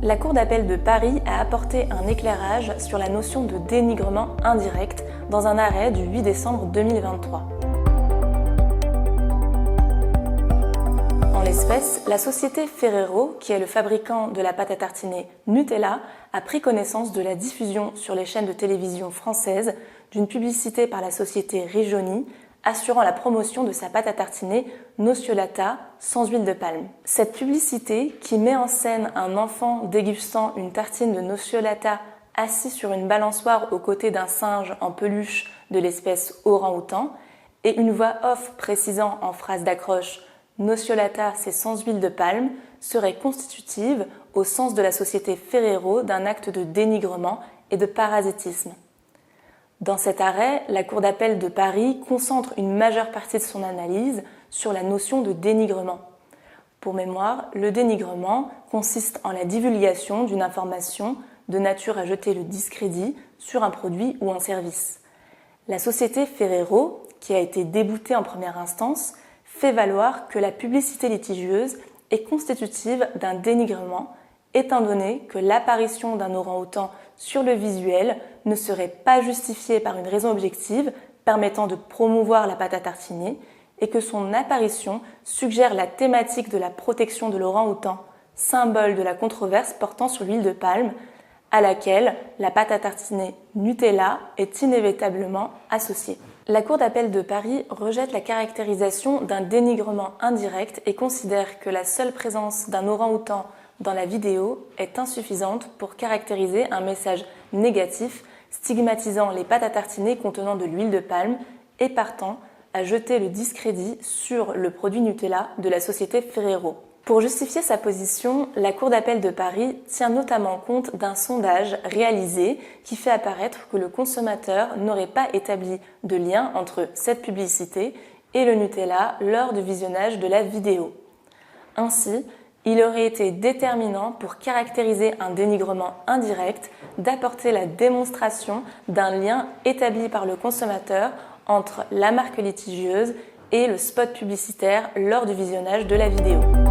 La Cour d'appel de Paris a apporté un éclairage sur la notion de dénigrement indirect dans un arrêt du 8 décembre 2023. En l'espèce, la société Ferrero, qui est le fabricant de la pâte à tartiner Nutella, a pris connaissance de la diffusion sur les chaînes de télévision françaises d'une publicité par la société Rigioni assurant la promotion de sa pâte à tartiner Nocciolata sans huile de palme. Cette publicité, qui met en scène un enfant dégustant une tartine de Nocciolata assis sur une balançoire aux côtés d'un singe en peluche de l'espèce orang-outan, et une voix off précisant en phrase d'accroche « Nocciolata, c'est sans huile de palme », serait constitutive, au sens de la société Ferrero, d'un acte de dénigrement et de parasitisme. Dans cet arrêt, la Cour d'appel de Paris concentre une majeure partie de son analyse sur la notion de dénigrement. Pour mémoire, le dénigrement consiste en la divulgation d'une information de nature à jeter le discrédit sur un produit ou un service. La société Ferrero, qui a été déboutée en première instance, fait valoir que la publicité litigieuse est constitutive d'un dénigrement, étant donné que l'apparition d'un orang-outan sur le visuel ne serait pas justifiée par une raison objective permettant de promouvoir la pâte à tartiner et que son apparition suggère la thématique de la protection de l'orang-outan, symbole de la controverse portant sur l'huile de palme, à laquelle la pâte à tartiner Nutella est inévitablement associée. La Cour d'appel de Paris rejette la caractérisation d'un dénigrement indirect et considère que la seule présence d'un orang-outan dans la vidéo est insuffisante pour caractériser un message négatif stigmatisant les pâtes à tartiner contenant de l'huile de palme et partant à jeter le discrédit sur le produit Nutella de la société Ferrero. Pour justifier sa position, la Cour d'appel de Paris tient notamment compte d'un sondage réalisé qui fait apparaître que le consommateur n'aurait pas établi de lien entre cette publicité et le Nutella lors du visionnage de la vidéo. Ainsi, il aurait été déterminant pour caractériser un dénigrement indirect d'apporter la démonstration d'un lien établi par le consommateur entre la marque litigieuse et le spot publicitaire lors du visionnage de la vidéo.